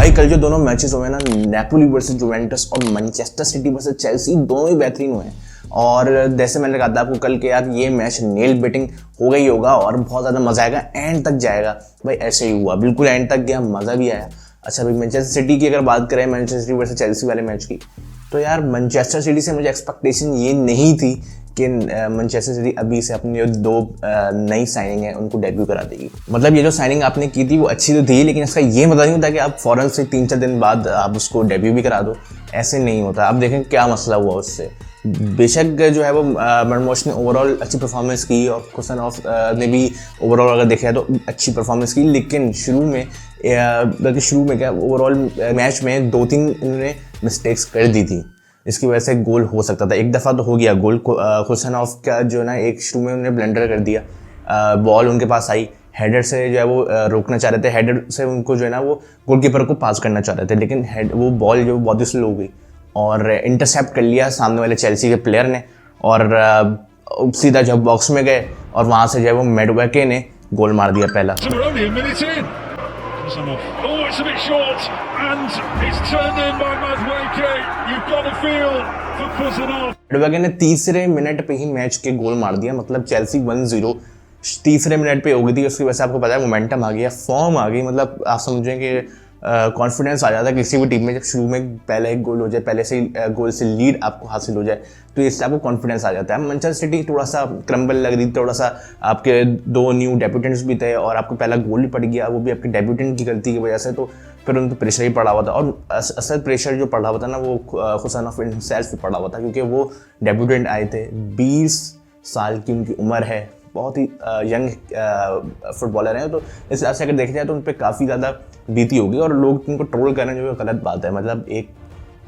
भाई कल जो दोनों मैचेस हुए ना, नेपोली वर्सेस जुवेंटस और मैनचेस्टर सिटी वर्सेस चेल्सी, दोनों ही बेहतरीन हुए। और जैसे मैंने कहा था आपको कल के, यार ये मैच नेल बेटिंग हो गई होगा और बहुत ज़्यादा मजा आएगा, एंड तक जाएगा। भाई ऐसे ही हुआ, बिल्कुल एंड तक गया, मज़ा भी आया। अच्छा भाई, मैनचेस्टर सिटी की अगर बात करें, मैनचेस्टर सिटी वर्सेस चेल्सी वाले मैच की, तो यार मैनचेस्टर सिटी से मुझे एक्सपेक्टेशन ये नहीं थी कि मैनचेस्टर सिटी अभी से अपनी जो दो नई साइनिंग है उनको डेब्यू करा देगी। मतलब ये जो साइनिंग आपने की थी वो अच्छी तो थी, लेकिन इसका ये मतलब नहीं होता कि आप फौरन से 3-4 दिन बाद आप उसको डेब्यू भी करा दो, ऐसे नहीं होता। आप देखें क्या मसला हुआ उससे। बेशक जो है वो मरमोश ने ओवरऑल अच्छी परफॉर्मेंस की और खुसनॉफ ने भी ओवरऑल अगर देखा तो अच्छी परफॉर्मेंस की, लेकिन शुरू में क्या ओवरऑल मैच में 2-3 इन्होंने मिस्टेक्स कर दी थी। इसकी वजह से गोल हो सकता था। एक दफ़ा तो हो गया गोल, खुसनॉफ का जो है ना एक शुरू में उन्होंने ब्लंडर कर दिया, बॉल उनके पास आई, हेडर से जो है वो रोकना चाह रहे थे, हेडर से उनको जो है ना वो गोलकीपर को पास करना चाह रहे थे, लेकिन वो बॉल जो बहुत ही स्लो हो गई और इंटरसेप्ट कर लिया सामने वाले चेल्सी के प्लेयर ने, और सीधा जब बॉक्स में गए और वहाँ से जो है वो मेडवेके ने गोल मार दिया पहला। मेडवेके ने तीसरे मिनट पे ही मैच के गोल मार दिया, मतलब चेल्सी 1-0 तीसरे मिनट पे हो गई थी। उसकी वजह से आपको पता है मोमेंटम आ गया, फॉर्म आ गई, मतलब आप समझें कि कॉन्फिडेंस आ जाता है किसी भी टीम में। जब शुरू में पहले एक गोल हो जाए, पहले से गोल से लीड आपको हासिल हो जाए, तो इससे आपको कॉन्फिडेंस आ जाता है। मैनचेस्टर सिटी थोड़ा सा क्रम्बल लग रही, थोड़ा सा आपके 2 न्यू डेब्यूटेंट्स भी थे और आपको पहला गोल भी पड़ गया, वो भी आपके डेब्यूटेंट की गलती की वजह से, तो फिर उन पर प्रेशर ही पड़ा हुआ था। और असल प्रेशर जो पड़ा हुआ था ना, वो खुसनॉफ हिमसेल्फ भी पड़ा हुआ था, क्योंकि वो डेब्यूटेंट आए थे, 20 साल की उनकी उम्र है, बहुत ही यंग फुटबॉलर हैं, तो इस हिसाब से अगर देखा जाए तो उन पर काफ़ी ज़्यादा बीती होगी और लोग उनको ट्रोल करना जो है गलत बात है। मतलब एक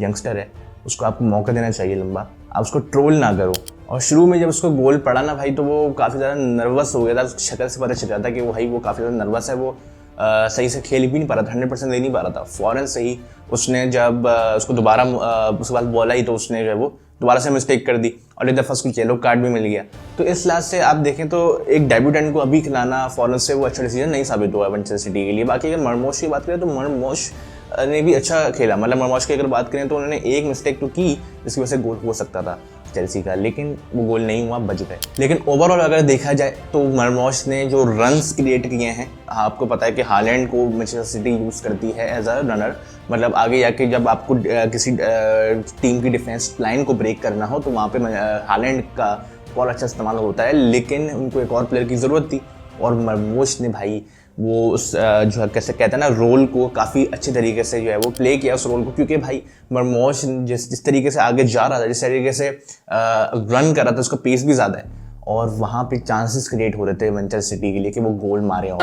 यंगस्टर है, उसको आपको मौका देना चाहिए लंबा, आप उसको ट्रोल ना करो। और शुरू में जब उसको गोल पड़ा ना भाई, तो वो काफ़ी ज़्यादा नर्वस हो गया था, उसकी शक्ल से पता चल रहा था कि वो काफ़ी ज़्यादा नर्वस है, वो सही से खेल भी नहीं पा रहा था, 100% दे नहीं पा रहा था। फ़ौरन से ही उसने जब उसको दोबारा उसके बाद बॉल आई तो उसने जो है वो दोबारा से मिस्टेक कर दी और एक दफ़ा उसको येलो कार्ड भी मिल गया। तो इस लिहाज से आप देखें तो एक डेब्यूटेंट को अभी खिलाना फ़ौरन से वो अच्छा डिसीजन नहीं साबित हुआ मैनचेस्टर सिटी के लिए। बाकी अगर मरमोश की बात करें तो मरमोश ने भी अच्छा खेला, मतलब मरमोश की अगर बात करें तो उन्होंने एक मिस्टेक तो की जिसकी वजह से गोल हो सकता था चेल्सी का, लेकिन वो गोल नहीं हुआ, बच गए। लेकिन ओवरऑल अगर देखा जाए तो मरमोश ने जो रन्स क्रिएट किए हैं, आपको पता है कि हालैंड को मैनचेस्टर सिटी यूज़ करती है एज अ रनर, मतलब आगे जाके जब आपको किसी टीम की डिफेंस लाइन को ब्रेक करना हो तो वहाँ पे हालैंड का बहुत अच्छा इस्तेमाल होता है, लेकिन उनको एक और प्लेयर की ज़रूरत थी और मरमोश ने भाई वो उस जो है कैसे कहते हैं ना, रोल को काफ़ी अच्छे तरीके से जो है वो प्ले किया उस रोल को, क्योंकि भाई मरमोश जिस तरीके से आगे जा रहा था, जिस तरीके से रन कर रहा था, उसका पेस भी ज़्यादा है और वहाँ पे चांसेस क्रिएट हो रहे थे मैनचेस्टर सिटी के लिए कि वो गोल मारे हों।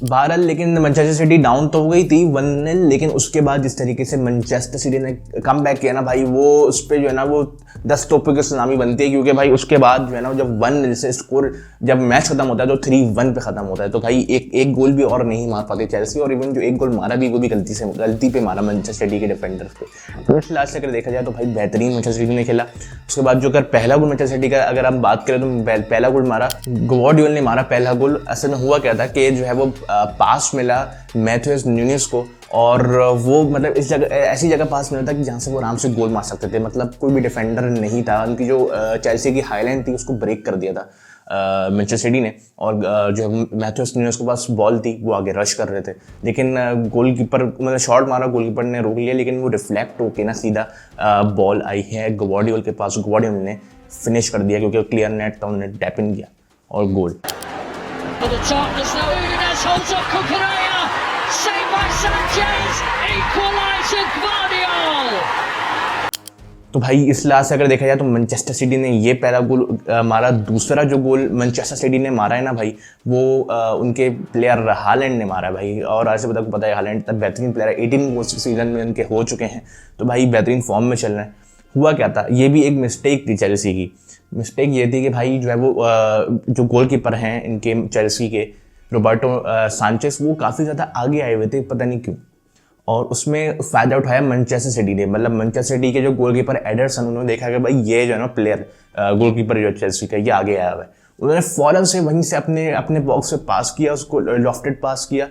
बहरहाल लेकिन मैनचेस्टर सिटी डाउन तो हो गई थी 1-0, लेकिन उसके बाद जिस तरीके से मैनचेस्टर सिटी ने कम बैक किया ना भाई, वो उस पर जो है ना वो 10 तोपों की सुनामी बनती है, क्योंकि भाई उसके बाद जो है ना जब 1-0 से स्कोर जब मैच खत्म होता है तो 3-1 पे खत्म होता है, तो भाई एक गोल भी और नहीं मार पाते चेल्सी, और इवन जो एक गोल मारा भी वो भी गलती पे मारा मैनचेस्टर सिटी के डिफेंडर्स पे। तो इस लास्ट से अगर देखा जाए तो भाई बेहतरीन मैनचेस्टर सिटी ने खेला। उसके बाद जो अगर पहला गोल मैनचेस्टर सिटी का अगर हम बात करें तो पहला गोल मारा ग्वार्डियोल ने मारा पहला गोल। असल में हुआ क्या था कि जो है वो पास मिला मैथ्यूस न्यूनेस को, और वो मतलब इस जगह ऐसी जगह पास मिला था कि जहाँ से वो आराम से गोल मार सकते थे, मतलब कोई भी डिफेंडर नहीं था। उनकी जो चेल्सी की हाईलाइन थी उसको ब्रेक कर दिया था मैनचेस्टर सिटी ने, और जो मैथ्यूस न्यूनेस के पास बॉल थी वो आगे रश कर रहे थे, लेकिन गोलकीपर मतलब शॉट मारा, गोलकीपर ने रोक लिया, लेकिन वो रिफ्लेक्ट होके ना सीधा बॉल आई है ग्वार्डियोल के पास, ग्वार्डियोल ने फिनिश कर दिया क्योंकि क्लियर नेट था, उन्होंने टैप इन किया और गोल। तो भाई इस लिहाज से अगर देखा जाए तो मैनचेस्टर सिटी ने ये पहला गोल मारा। दूसरा जो गोल मैनचेस्टर सिटी ने मारा है ना भाई, वो उनके प्लेयर हालैंड ने मारा है भाई, और आज से पता है हालैंड तक बेहतरीन प्लेयर है, 18 गोल्स सीजन में उनके हो चुके हैं, तो भाई बेहतरीन फॉर्म में चल रहे हैं। हुआ क्या था, ये भी एक मिस्टेक थी चेल्सी की। मिस्टेक ये थी कि भाई जो है वो जो गोलकीपर हैं इनके चेल्सी के रोबर्टो सांचेस, वो काफ़ी ज़्यादा आगे आए हुए थे, पता नहीं क्यों, और उसमें फ़ायदा उठाया मैनचेस्टर सिटी ने। मतलब मैनचेस्टर सिटी के जो गोलकीपर एडरसन, उन्होंने देखा कि भाई ये जो है ना प्लेयर गोलकीपर जो चेल्सी का ये आगे आया हुआ है, उन्होंने फ़ौरन से वहीं से अपने अपने बॉक्स में पास किया, उसको लॉफ्टेड पास किया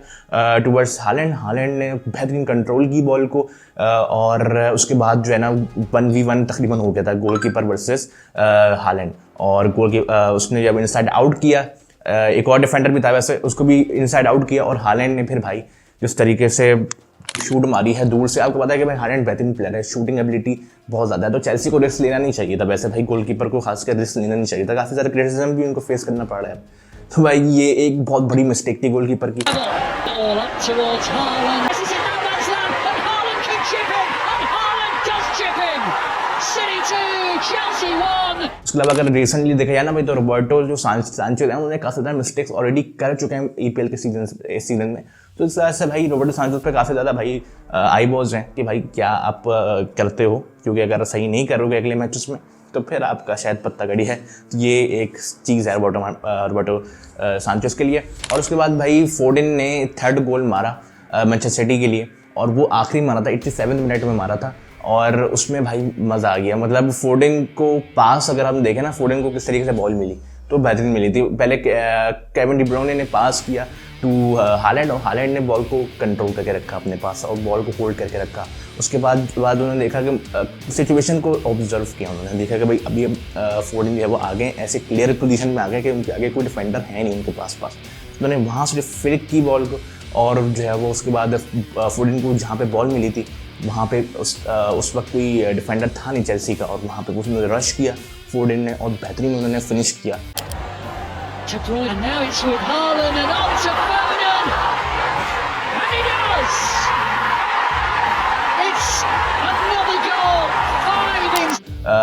टुवर्ड्स हालैंड। हालैंड ने बेहतरीन कंट्रोल की बॉल को और उसके बाद जो है ना 1v1 तकरीबन हो गया था गोलकीपर वर्सेस हालैंड। और गोल की उसने जब इनसाइड आउट किया, एक और डिफेंडर भी था वैसे, उसको भी इनसाइड आउट किया और हालैंड ने फिर भाई जिस तरीके से शूट मारी है दूर से, आपको पता है कि भाई हालैंड बेहतरीन प्लेयर है, शूटिंग एबिलिटी बहुत ज़्यादा है, तो चेल्सी को रिस्क लेना नहीं चाहिए था वैसे भाई, गोलकीपर को खासकर रिस्क लेना नहीं चाहिए था, काफ़ी सारे क्रिटिसिज्म भी उनको फेस करना पड़ रहा है। तो भाई ये एक बहुत बड़ी मिस्टेक थी गोलकीपर की। उसके अलावा अगर रिसेंटली देखा जाए ना भाई, तो रोबर्टो जो सांचेज हैं उन्होंने काफ़ी ज़्यादा मिस्टेक्स ऑलरेडी कर चुके हैं ईपीएल के सीजन में। तो इस वजह से भाई रोबर्टो सांचेज पे काफ़ी ज़्यादा भाई आईबॉज हैं कि भाई क्या आप करते हो, क्योंकि अगर सही नहीं करोगे अगले मैचेस में तो फिर आपका शायद पत्ता गड़ी है। तो ये एक चीज़ है रोबर्टो सांचेज के लिए। और उसके बाद भाई फोर्डन ने 3rd गोल मारा मैनचेस्टर सिटी के लिए, और वो आखिरी मारा था 87 मिनट में मारा था, और उसमें भाई मज़ा आ गया। मतलब फोर्डन को पास अगर हम देखें ना, फोर्डन को किस तरीके से बॉल मिली तो बेहतरीन मिली थी। पहले केविन डी ब्रुयने ने पास किया टू हालैंड, और हालैंड ने बॉल को कंट्रोल करके रखा अपने पास और बॉल को होल्ड करके रखा। उसके बाद उन्होंने देखा कि सिचुएशन को ऑब्जर्व किया, उन्होंने देखा कि भाई अभी फोर्डन जो है वो आगे ऐसे क्लियर पोजीशन में आ गए कि उनके आगे कोई डिफेंडर है नहीं उनके पास। उन्होंने वहाँ से फ्लिक की बॉल को, और जो है वो उसके बाद फोर्डन को जहाँ पे बॉल मिली थी वहाँ पे उस वक्त कोई डिफेंडर था नहीं चेल्सी का, और वहाँ पे उसने रश किया फोर्डन ने और बेहतरीन उन्होंने फिनिश किया।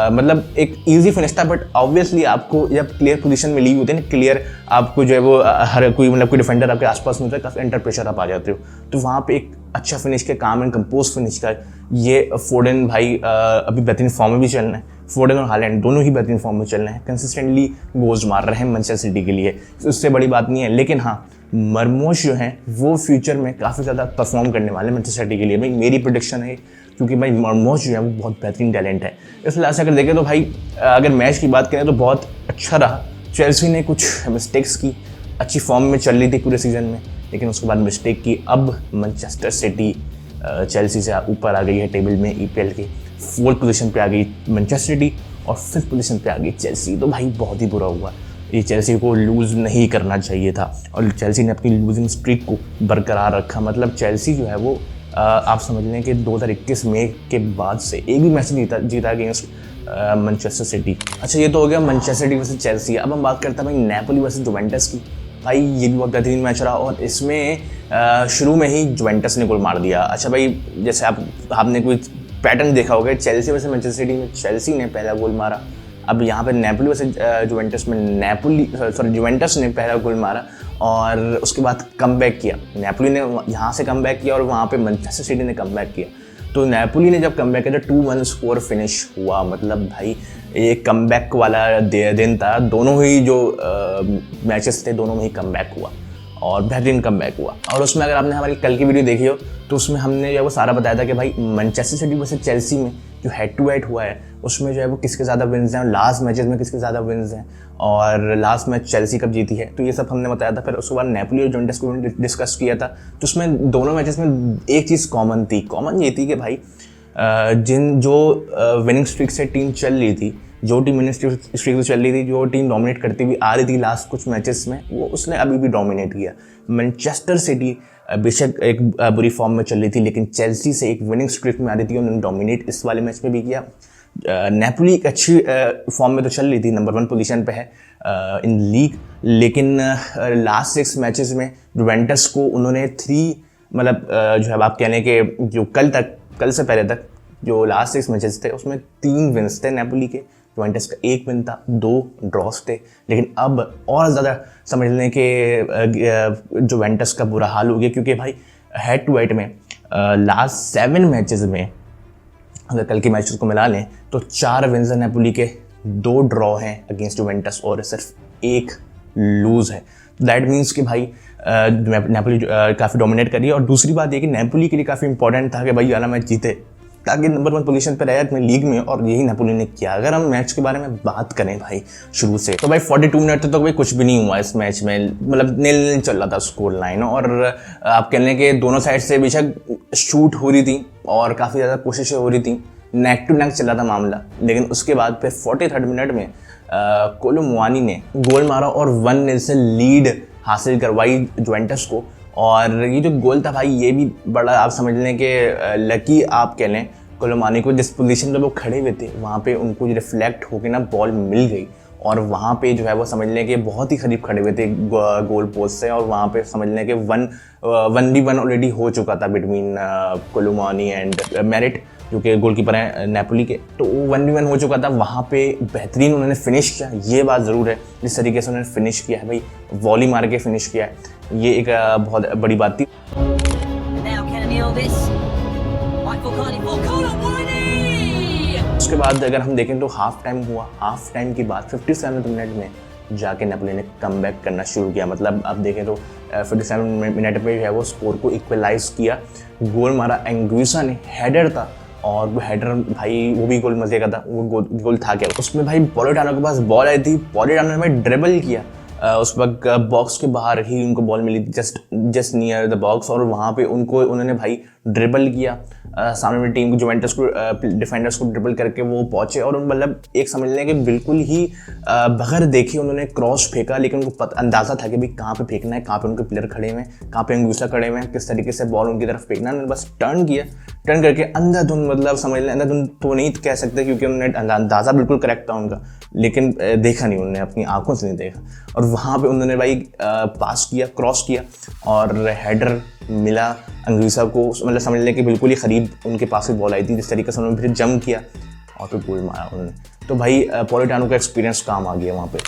मतलब एक इजी फिनिश था, बट ऑब्वियसली आपको जब क्लियर पोजीशन में ली होती है ना, क्लियर आपको जो है वो हर कोई मतलब कोई डिफेंडर आपके आसपास नहीं होता है, काफ़ी अंडर प्रेशर आप आ जाते हो, तो वहाँ पे एक अच्छा फिनिश के काम एंड कंपोज फिनिश का ये फोर्डन भाई अभी बेहतरीन फॉर्म में भी चल रहे हैं। फोर्डन और हालैंड दोनों ही बेहतरीन फॉर्म में चल रहे हैं, कंसिस्टेंटली गोल्स मार रहे हैं मैनचेस्टर सिटी के लिए, उससे बड़ी बात नहीं है। लेकिन हाँ, मरमोश जो हैं वो फ्यूचर में काफ़ी ज़्यादा परफॉर्म करने वाले हैं मैनचेस्टर सिटी के लिए, भाई मेरी प्रेडिक्शन है, क्योंकि भाई मरमोश जो है वो बहुत बेहतरीन टैलेंट है। इस लिहाज से अगर देखें तो भाई अगर मैच की बात करें तो बहुत अच्छा रहा। चेल्सी ने कुछ मिस्टेक्स की, अच्छी फॉर्म में चल रही थी पूरे सीजन में, लेकिन उसके बाद मिस्टेक की। अब मैनचेस्टर सिटी चेल्सी से ऊपर आ गई है टेबल में, ईपीएल की 4th पोजीशन पे आ गई मैनचेस्टर सिटी और 5th पोजीशन पे आ गई चेल्सी। तो भाई बहुत ही बुरा हुआ, ये चेल्सी को लूज़ नहीं करना चाहिए था, और चेल्सी ने अपनी लूजिंग स्ट्रीक को बरकरार रखा। मतलब चेल्सी जो है वो आप समझ लें कि 2021 मई के बाद से एक भी मैच जीता अगेंस्ट मैनचेस्टर सिटी। अच्छा, ये तो हो गया मैनचेस्टर सिटी वर्सेस चेल्सी। अब हम बात करते हैं भाई नेपोली वर्सेस जुवेंटस की। भाई ये भी बहुत बेहतरीन मैच रहा, और इसमें शुरू में ही जुवेंटस ने गोल मार दिया। अच्छा भाई, जैसे आपने कोई पैटर्न देखा होगा, चेल्सी वर्सेस मैनचेस्टर सिटी में चेल्सी ने पहला गोल मारा, अब यहाँ पे नेपोली वर्सेस जुवेंटस में जुवेंटस ने पहला गोल मारा और उसके बाद कमबैक किया। नेपोली ने यहाँ से कमबैक किया और वहाँ पे मैनचेस्टर सिटी ने कमबैक किया। तो नेपोली ने जब कमबैक किया तो 2-1 स्कोर फिनिश हुआ। मतलब भाई एक कमबैक वाला दिन था, दोनों ही जो मैचेस थे दोनों में ही कमबैक हुआ और बेहतरीन कमबैक हुआ। और उसमें अगर आपने हमारी कल की वीडियो देखी हो तो उसमें हमने जो है वो सारा बताया था कि भाई मैनचेस्टर सिटी वर्सेस चेल्सी में जो हेड टू हेड हुआ है उसमें जो है वो किसके ज़्यादा विन्स हैं, लास्ट मैचेस में किसके ज़्यादा विन्स हैं, और लास्ट मैच चेल्सी कब जीती है, तो ये सब हमने बताया था। फिर उसके बाद नेपोली और जुवेंटस को डिस्कस किया था, तो उसमें दोनों मैचेस में एक चीज़ कॉमन ये थी कि भाई जो विनिंग स्ट्रिक से टीम चल रही थी, जो टीम विनिंग स्ट्रिक से चल रही थी, जो टीम डोमिनेट करती हुई आ रही थी लास्ट कुछ मैचेस में, वो उसने अभी भी डोमिनेट किया। मैनचेस्टर सिटी बेशक एक बुरी फॉर्म में चल रही थी, लेकिन चेल्सी से एक विनिंग स्ट्रिक में आ रही थी, उन्होंने डोमिनेट इस वाले मैच में भी किया। नेपोली एक अच्छी फॉर्म में तो चल रही थी, नंबर 1 पोजीशन पे है इन लीग, लेकिन लास्ट 6 मैचेस में जुवेंटस को उन्होंने 3 मतलब जो है आप कह लें कि जो कल से पहले तक जो लास्ट 6 मैचेस थे उसमें 3 विन्स थे नेपोली के, जुवेंटस का 1 विन था, 2 ड्रॉस थे। लेकिन अब और ज़्यादा समझ लें कि जुवेंटस का बुरा हाल हो गया, क्योंकि भाई हेड टू हेड में लास्ट 7 मैचेस में अगर कल के मैचेस को मिला लें तो 4 विन्स हैं नेपोली के, 2 ड्रॉ हैं अगेंस्ट जुवेंटस और सिर्फ 1 लूज़ है। दैट मीन्स कि भाई नेपोली काफ़ी डोमिनेट कर रही है। और दूसरी बात ये कि नेपोली के लिए काफ़ी इंपॉर्टेंट था कि भाई वाला मैच जीते, ताकि नंबर 1 पोजीशन पे रहे अपने लीग में, और यही नेपोली ने किया। अगर हम मैच के बारे में बात करें भाई शुरू से, तो भाई 42 मिनट तक तो भाई कुछ भी नहीं हुआ इस मैच में, मतलब नील चल रहा था स्कोर लाइन। और आप कह लें कि दोनों साइड से बेशक शूट हो रही थी और काफ़ी ज़्यादा कोशिशें हो रही थी, नेक टू नेक चल रहा था मामला। लेकिन उसके बाद फिर 43rd मिनट में कोलो मुआनी ने गोल मारा और 1-0 से लीड हासिल करवाई जुवेंटस को। और ये जो गोल था भाई, ये भी बड़ा आप समझ लें कि लकी आप कह लें कोलो मुआनी को। जिस पोजीशन पे वो खड़े हुए थे वहाँ पे उनको रिफ्लेक्ट होकर ना बॉल मिल गई, और वहाँ पे जो है वो समझ लें कि बहुत ही करीब खड़े हुए थे गोल पोस्ट से, और वहाँ पे समझ लें कि 1v1 ऑलरेडी हो चुका था बिटवीन कोलो मुआनी एंड मेरिट, जो कि गोलकीपर हैं नेपोली के। तो 1v1 हो चुका था, वहाँ पे बेहतरीन उन्होंने फिनिश किया। ये बात ज़रूर है जिस तरीके से उन्होंने फिनिश किया है भाई, वॉली मार के फिनिश किया है, ये एक बहुत बड़ी बात थी। उसके बाद अगर हम देखें तो हाफ टाइम हुआ, हाफ टाइम के बाद 57 मिनट में जाके नेपोली ने कमबैक करना शुरू किया। मतलब आप देखें तो 57 मिनट में जो है वो स्कोर को इक्वलाइज किया, गोल मारा एंगुइसा ने, हेडर था, और वो हेडर भाई वो भी गोल मजे का था, वो गोल था क्या उसमें भाई, पोलिटानो के पास बॉल आई थी, पोलिटानो ने ड्रिबल किया, उस वक्त बॉक्स के बाहर ही उनको बॉल मिली थी, जस्ट नियर द बॉक्स, और वहाँ पे उन्होंने भाई ड्रिबल किया, सामने वाली टीम को जुवेंटस को डिफेंडर्स को ड्रिबल करके वो पहुंचे, और मतलब एक समझ लें कि बिल्कुल ही बगैर देखे उन्होंने क्रॉस फेंका। लेकिन उनको अंदाज़ा था कि भाई कहाँ पे फेंकना है, कहाँ पे उनके प्लेयर खड़े हुए हैं, कहाँ पे अंगूसा खड़े हुए हैं, किस तरीके से बॉल उनकी तरफ फेंकना है। उन्होंने बस टर्न किया, टर्न करके अंधाधुंध, मतलब समझ लें अंधाधुंध तो नहीं कह सकते क्योंकि उन्होंने अंदाज़ा बिल्कुल करेक्ट था उनका, लेकिन देखा नहीं उन्होंने, अपनी आंखों से नहीं देखा, और वहाँ पे उन्होंने भाई पास किया, क्रॉस किया, और हेडर मिला अंगूसा को, मतलब समझ लें कि बिल्कुल ही करीब उनके पास भी बॉल आई थी। जिस तरीके से उन्होंने फिर जंप किया और फिर गोल मारा उन्होंने, तो भाई पोलिटानो का एक्सपीरियंस काम आ गया वहाँ पे।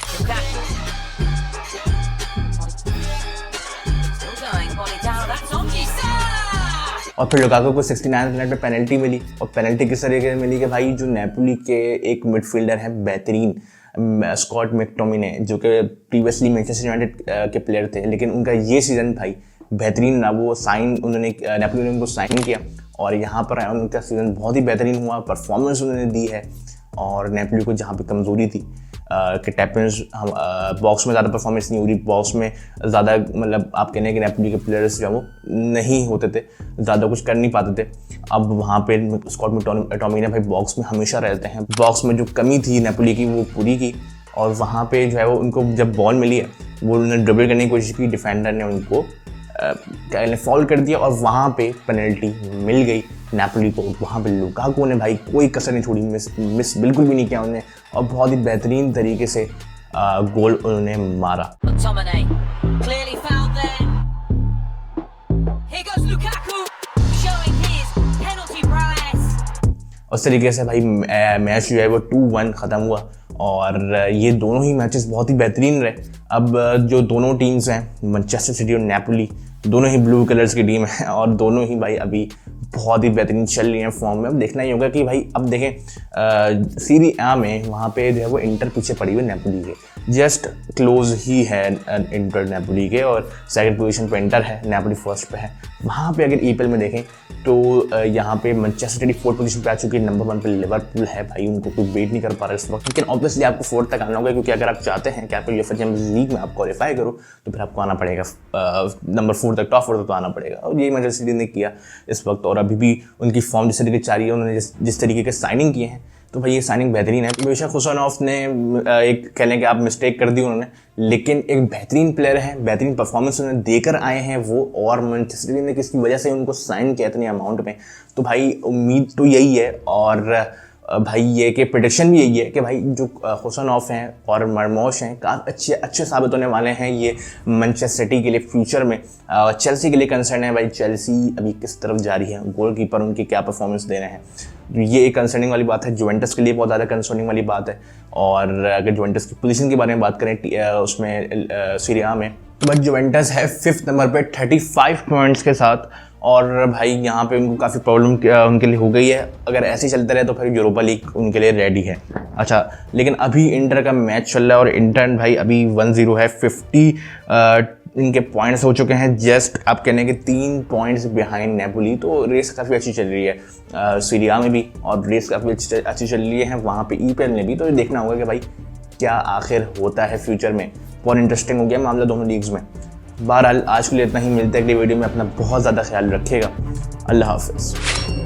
और फिर लुकाकू को 69 मिनट में पेनल्टी मिली, और पेनल्टी किस तरीके से मिली कि भाई जो नेपोली के एक मिडफील्डर हैं बेहतरीन स्कॉट मैकटोमिने, जो कि प्रीवियसली मैनचेस्टर यूनाइटेड के प्लेयर थे, लेकिन उनका ये सीज़न भाई बेहतरीन ना, वो साइन उन्होंने नेपोली ने उनको साइन किया, और यहाँ पर उनका सीज़न बहुत ही बेहतरीन हुआ, परफॉर्मेंस उन्होंने दी है। और नेपोली को जहाँ पे कमज़ोरी थी कि टैपिंस बॉक्स में ज़्यादा परफॉर्मेंस नहीं हो रही, बॉक्स में ज़्यादा, मतलब आप कहने कि नेपोली के प्लेयर्स जो वो नहीं होते थे, ज़्यादा कुछ कर नहीं पाते थे। अब वहाँ पे स्कॉट मैकटोमिने भाई बॉक्स में हमेशा रहते हैं, बॉक्स में जो कमी थी नेपोली की वो पूरी की, और वहाँ पे जो है वो उनको जब बॉल मिली है वो उन्होंने ड्रिबल करने की कोशिश की, डिफेंडर ने उनको फॉल कर दिया, और वहाँ पे पेनल्टी मिल गई नेपोली को। वहाँ पे लुकाकू ने भाई कोई कसर नहीं छोड़ी, मिस बिल्कुल भी नहीं किया उन्होंने, और बहुत ही बेहतरीन तरीके से गोल उन्होंने मारा। उस तरीके से भाई मैच जो है वो 2-1 ख़त्म हुआ, और ये दोनों ही मैचेस बहुत ही बेहतरीन रहे। अब जो दोनों टीम्स हैं मैनचेस्टर सिटी और नेपोली, दोनों ही ब्लू कलर्स की टीम है, और दोनों ही भाई अभी बहुत ही बेहतरीन चल रही हैं फॉर्म में। अब देखना ही होगा कि भाई, अब देखें सीरी आ में वहाँ पे जो है वो इंटर पीछे पड़ी हुई नेपोली के, जस्ट क्लोज ही है इंटर नेपोली के, और सेकंड पोजीशन पे इंटर है, नेपोली फर्स्ट पे है। वहाँ पे अगर ईपीएल में देखें तो यहाँ पे मैनचेस्टर सिटी 4th पोजीशन पे आ चुकी है, नंबर 1 पे लिवरपूल है भाई, उनको कोई वेट नहीं कर पा रहा इस वक्त। लेकिन ऑब्वियसली आपको 4th तक आना होगा, क्योंकि अगर आप चाहते हैं कि आपको यूएफए चैंपियंस लीग में आप क्वालिफाई करो, तो फिर आपको आना पड़ेगा नंबर 4 तक, टॉप 4 तक तो आना पड़ेगा, और यही मैनचेस्टर सिटी ने किया इस वक्त। और अभी भी उनकी फॉर्म जिस तरीके से जारी है, उन्होंने जिस तरीके के साइनिंग किए हैं, तो भाई ये साइनिंग बेहतरीन है। बेशक हुसैनोफ ने एक कह लें कि आप मिस्टेक कर दी उन्होंने, लेकिन एक बेहतरीन प्लेयर है, बेहतरीन परफॉर्मेंस उन्होंने देकर आए हैं वो, और मैनचेस्टर सिटी ने किसकी वजह से उनको साइन किया इतने अमाउंट में। तो भाई उम्मीद तो यही है, और भाई ये कि प्रेडिक्शन भी यही है कि भाई जो हुसैनोफ हैं और मरमोश हैं काफ़ी अच्छे साबित होने वाले हैं ये मैनचेस्टर सिटी के लिए फ्यूचर में। चेल्सी के लिए कंसर्न है भाई, चेल्सी अभी किस तरफ जा रही है, गोलकीपर उनकी क्या परफॉर्मेंस दे रहे हैं, ये एक कंसर्निंग वाली बात है। जुवेंटस के लिए बहुत ज़्यादा कंसर्निंग वाली बात है। और अगर जुवेंटस की पोजीशन के बारे में बात करें उसमें सीरी आ में, तो भाई जुवेंटस है 5th नंबर पे 35 पॉइंट्स के साथ, और भाई यहाँ पे उनको काफ़ी प्रॉब्लम उनके लिए हो गई है। अगर ऐसे ही चलता रहे तो फिर यूरोपा लीग उनके लिए रेडी है। अच्छा, लेकिन अभी इंटर का मैच चल रहा है, और इंटर भाई अभी 1-0 है, इनके पॉइंट्स हो चुके हैं जस्ट आप कहने के 3 पॉइंट्स बिहाइंड नेपोली। तो रेस काफ़ी अच्छी चल रही है सीरिया में भी, और रेस काफ़ी अच्छी चल रही है वहाँ पे ईपीएल में भी। तो ये देखना होगा कि भाई क्या आखिर होता है फ्यूचर में। बहुत इंटरेस्टिंग हो गया मामला दोनों लीग्स में। बहरहाल आज के लिए इतना ही, मिलते हैं अगली वीडियो में। अपना बहुत ज़्यादा ख्याल रखिएगा। अल्लाह हाफिज़।